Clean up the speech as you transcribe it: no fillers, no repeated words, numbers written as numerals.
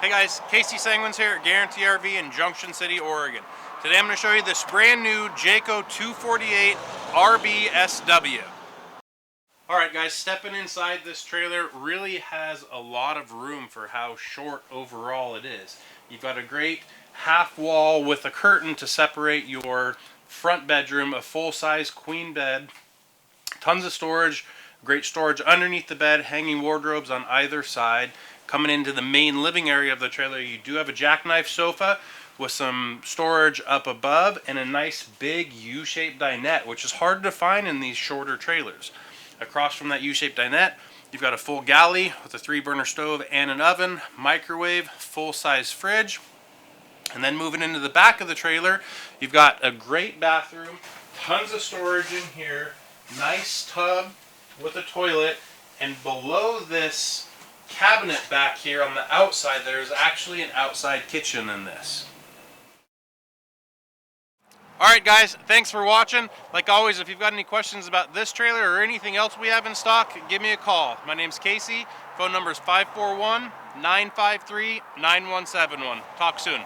Hey guys, Casey Sanguin's here at Guarantee RV in Junction City, Oregon. Today I'm going to show you this brand new Jayco 248 RBSW. Alright guys, stepping inside this trailer really has a lot of room for how short overall it is. You've got a great half wall with a curtain to separate your front bedroom, a full-size queen bed, tons of storage, great storage underneath the bed, hanging wardrobes on either side. Coming into the main living area of the trailer, you do have a jackknife sofa with some storage up above and a nice big U-shaped dinette, which is hard to find in these shorter trailers. Across from that U-shaped dinette, you've got a full galley with a 3-burner stove and an oven, microwave, full-size fridge. And then moving into the back of the trailer, you've got a great bathroom, tons of storage in here, nice tub with a toilet, and below this cabinet back here on the outside, there's actually an outside kitchen in this. Alright guys, thanks for watching. Like always, if you've got any questions about this trailer or anything else we have in stock, give me a call. My name's Casey. Phone number is 541-953-9171. Talk soon.